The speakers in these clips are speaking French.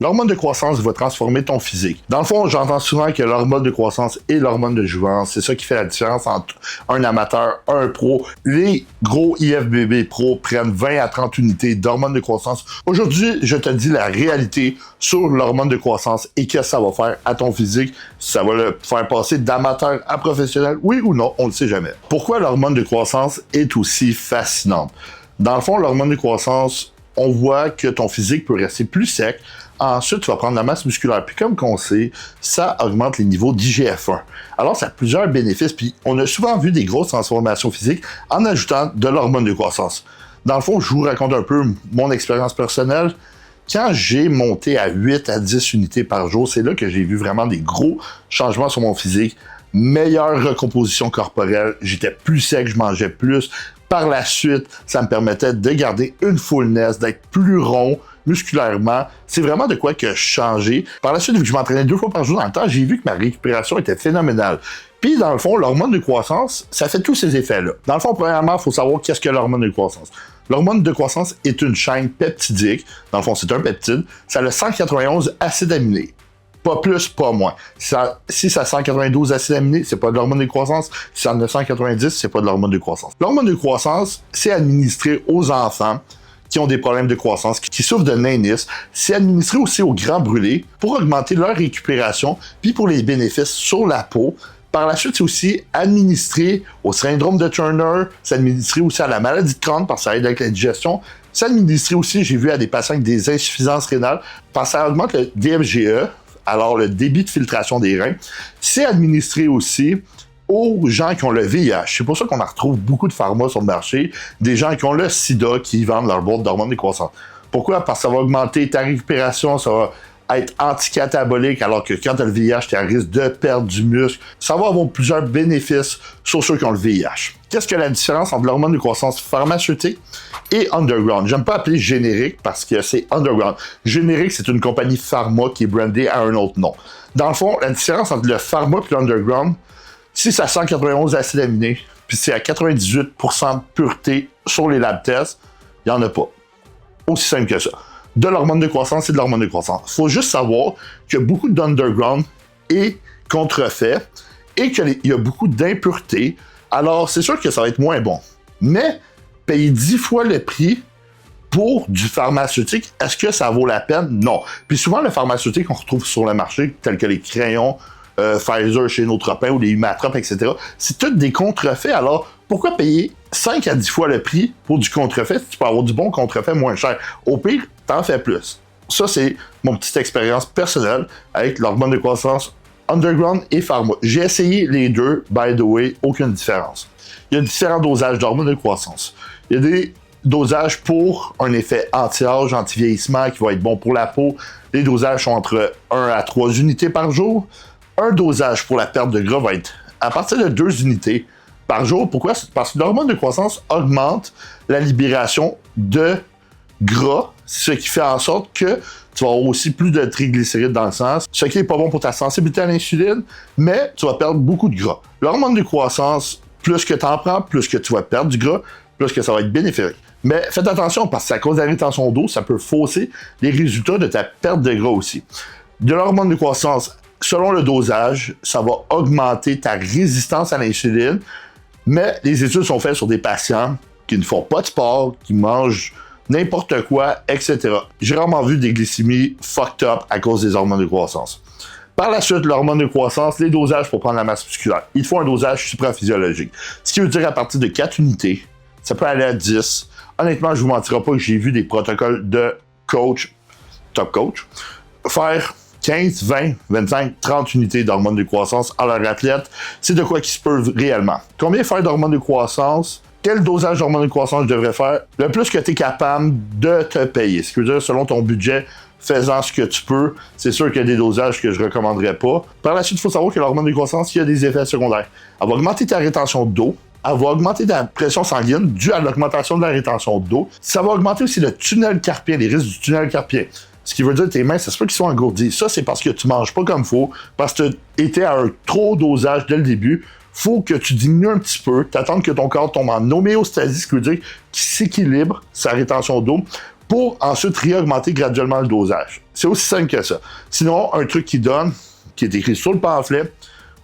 L'hormone de croissance va transformer ton physique. Dans le fond, j'entends souvent que l'hormone de croissance et l'hormone de jouvence, c'est ça qui fait la différence entre un amateur et un pro. Les gros IFBB pro prennent 20 à 30 unités d'hormone de croissance. Aujourd'hui, je te dis la réalité sur l'hormone de croissance et qu'est-ce que ça va faire à ton physique. Ça va le faire passer d'amateur à professionnel, oui ou non, on ne le sait jamais. Pourquoi l'hormone de croissance est aussi fascinante? Dans le fond, l'hormone de croissance, on voit que ton physique peut rester plus sec. Ensuite, tu vas prendre la masse musculaire. Puis comme qu'on sait, ça augmente les niveaux d'IGF-1. Alors, ça a plusieurs bénéfices. Puis on a souvent vu des grosses transformations physiques en ajoutant de l'hormone de croissance. Dans le fond, je vous raconte un peu mon expérience personnelle. Quand j'ai monté à 8 à 10 unités par jour, c'est là que j'ai vu vraiment des gros changements sur mon physique. Meilleure recomposition corporelle, j'étais plus sec, je mangeais plus. Par la suite, ça me permettait de garder une fullness, d'être plus rond musculairement. C'est vraiment de quoi que je changeais. Par la suite, vu que je m'entraînais 2 fois par jour dans le temps, j'ai vu que ma récupération était phénoménale. Puis, dans le fond, l'hormone de croissance, ça fait tous ces effets-là. Dans le fond, premièrement, il faut savoir qu'est-ce que l'hormone de croissance. L'hormone de croissance est une chaîne peptidique. Dans le fond, c'est un peptide. Ça a 191 acides aminés. Pas plus, pas moins. Si ça a 192 acides aminés, c'est pas de l'hormone de croissance. Si ça en a 190, c'est pas de l'hormone de croissance. L'hormone de croissance, c'est administré aux enfants qui ont des problèmes de croissance, qui souffrent de nanisme. C'est administré aussi aux grands brûlés pour augmenter leur récupération, puis pour les bénéfices sur la peau. Par la suite, c'est aussi administré au syndrome de Turner, c'est administré aussi à la maladie de Crohn parce que ça aide avec la digestion. C'est administré aussi, j'ai vu à des patients avec des insuffisances rénales parce que ça augmente le DFGE, alors le débit de filtration des reins. C'est administré aussi aux gens qui ont le VIH. C'est pour ça qu'on en retrouve beaucoup de pharma sur le marché, des gens qui ont le sida qui vendent leur boîte d'hormones de croissance. Pourquoi? Parce que ça va augmenter ta récupération, ça va être anticatabolique, alors que quand tu as le VIH, tu as un risque de perdre du muscle. Ça va avoir plusieurs bénéfices sur ceux qui ont le VIH. Qu'est-ce que la différence entre l'hormone de croissance pharmaceutique et underground? J'aime pas appeler générique parce que c'est underground. Générique, c'est une compagnie pharma qui est brandée à un autre nom. Dans le fond, la différence entre le pharma et l'underground, si c'est à 191 acides aminés, puis c'est à 98% de pureté sur les lab tests, il n'y en a pas. Aussi simple que ça. De l'hormone de croissance et de l'hormone de croissance. Il faut juste savoir que beaucoup d'underground est contrefait et qu'il y a beaucoup d'impuretés. Alors, c'est sûr que ça va être moins bon. Mais, payer 10 fois le prix pour du pharmaceutique, est-ce que ça vaut la peine? Non. Puis souvent, le pharmaceutique qu'on retrouve sur le marché, tels que les crayons, Pfizer chez Notropin ou les Humatrop, etc., c'est tous des contrefaits. Alors, pourquoi payer 5 à 10 fois le prix pour du contrefait si tu peux avoir du bon contrefait moins cher? Au pire, t'en fais plus. Ça, c'est mon petite expérience personnelle avec l'hormone de croissance underground et pharma. J'ai essayé les deux, by the way, aucune différence. Il y a différents dosages d'hormones de croissance. Il y a des dosages pour un effet anti-âge, anti-vieillissement qui va être bon pour la peau. Les dosages sont entre 1 à 3 unités par jour. Un dosage pour la perte de gras va être à partir de 2 unités par jour. Pourquoi? Parce que l'hormone de croissance augmente la libération de gras, ce qui fait en sorte que tu vas avoir aussi plus de triglycérides dans le sang, ce qui n'est pas bon pour ta sensibilité à l'insuline, mais tu vas perdre beaucoup de gras. L'hormone de croissance, plus que tu en prends, plus que tu vas perdre du gras, plus que ça va être bénéfique. Mais faites attention parce que à cause de la rétention d'eau, ça peut fausser les résultats de ta perte de gras aussi. De l'hormone de croissance, selon le dosage, ça va augmenter ta résistance à l'insuline, mais les études sont faites sur des patients qui ne font pas de sport, qui mangent n'importe quoi, etc. J'ai rarement vu des glycémies fucked up à cause des hormones de croissance. Par la suite, l'hormone de croissance, les dosages pour prendre la masse musculaire. Il faut un dosage supraphysiologique. Ce qui veut dire à partir de 4 unités, ça peut aller à 10. Honnêtement, je ne vous mentirai pas que j'ai vu des protocoles de coach, top coach, faire 15, 20, 25, 30 unités d'hormones de croissance à leur athlète. C'est de quoi qu'ils se peuvent réellement. Combien faire d'hormones de croissance? Quel dosage d'hormones de croissance je devrais faire? Le plus que tu es capable de te payer. Ce qui veut dire, selon ton budget, faisant ce que tu peux, c'est sûr qu'il y a des dosages que je ne recommanderais pas. Par la suite, il faut savoir que l'hormone de croissance, il y a des effets secondaires. Elle va augmenter ta rétention d'eau. Elle va augmenter ta pression sanguine due à l'augmentation de la rétention d'eau. Ça va augmenter aussi le tunnel carpien, les risques du tunnel carpien. Ce qui veut dire que tes mains, ça se peut qu'ils soient engourdies. Ça, c'est parce que tu manges pas comme il faut, parce que tu étais à un trop dosage dès le début. Faut que tu diminues un petit peu, t'attends que ton corps tombe en homéostasie, ce qui veut dire qu'il s'équilibre sa rétention d'eau, pour ensuite réaugmenter graduellement le dosage. C'est aussi simple que ça. Sinon, un truc qui donne, qui est écrit sur le pamphlet,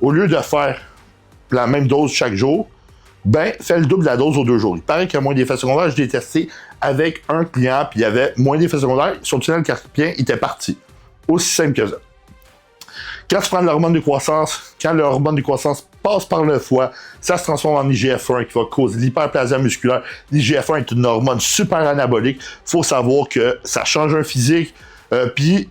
au lieu de faire la même dose chaque jour, ben, fais le double de la dose aux 2 jours. Il paraît qu'il y a moins d'effets secondaires. Je l'ai testé avec un client, puis il y avait moins d'effets secondaires. Son tunnel carpien était parti. Aussi simple que ça. Quand tu prends l'hormone de croissance, quand l'hormone de croissance passe par le foie, ça se transforme en IGF-1 qui va causer l'hyperplasie musculaire. L'IGF-1 est une hormone super anabolique. Il faut savoir que ça change un physique. Puis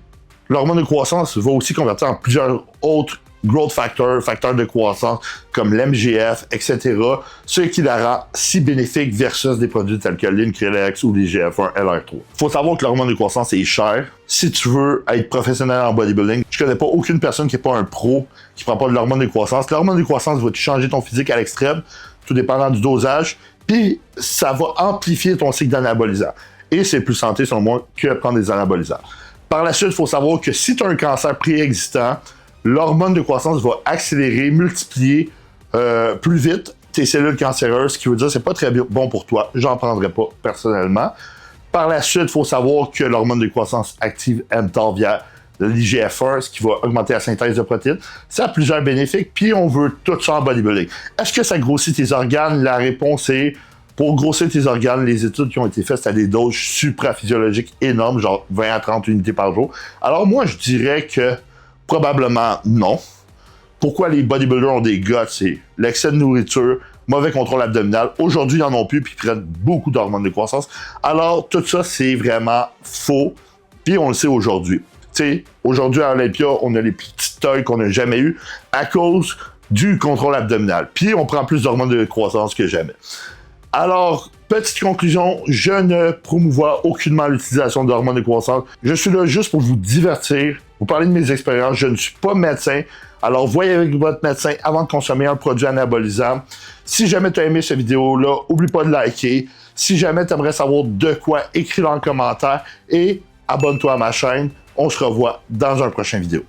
l'hormone de croissance va aussi convertir en plusieurs autres growth factors, facteurs de croissance comme l'MGF, etc. Ce qui la rend si bénéfique versus des produits tels que l'Increlex ou l'IGF-1 LR3. Il faut savoir que l'hormone de croissance est cher. Si tu veux être professionnel en bodybuilding, je connais pas aucune personne qui n'est pas un pro qui prend pas de l'hormone de croissance. L'hormone de croissance va te changer ton physique à l'extrême, tout dépendant du dosage, puis ça va amplifier ton cycle d'anabolisant. Et c'est plus santé, selon moi, que prendre des anabolisants. Par la suite, il faut savoir que si tu as un cancer préexistant, l'hormone de croissance va accélérer, multiplier plus vite tes cellules cancéreuses, ce qui veut dire que c'est pas très bon pour toi. J'en prendrais pas personnellement. Par la suite, il faut savoir que l'hormone de croissance active mTOR via l'IGF-1, ce qui va augmenter la synthèse de protéines. Ça a plusieurs bénéfices, puis on veut tout ça en bodybuilding. Est-ce que ça grossit tes organes? La réponse est pour grossir tes organes, les études qui ont été faites, c'est à des doses supraphysiologiques énormes, genre 20 à 30 unités par jour. Alors moi, je dirais que probablement non. Pourquoi les bodybuilders ont des guts? C'est l'excès de nourriture, mauvais contrôle abdominal. Aujourd'hui, ils n'en ont plus, puis ils prennent beaucoup d'hormones de croissance. Alors, tout ça, c'est vraiment faux, puis on le sait aujourd'hui. Tu sais, aujourd'hui, à Olympia, on a les petites tailles qu'on n'a jamais eues à cause du contrôle abdominal. Puis, on prend plus d'hormones de croissance que jamais. Alors, petite conclusion, je ne promouvois aucunement l'utilisation d'hormones de croissance. Je suis là juste pour vous divertir, vous parler de mes expériences. Je ne suis pas médecin. Alors, voyez avec votre médecin avant de consommer un produit anabolisant. Si jamais tu as aimé cette vidéo-là, n'oublie pas de liker. Si jamais tu aimerais savoir de quoi, écris-le en commentaire et abonne-toi à ma chaîne. On se revoit dans un prochain vidéo.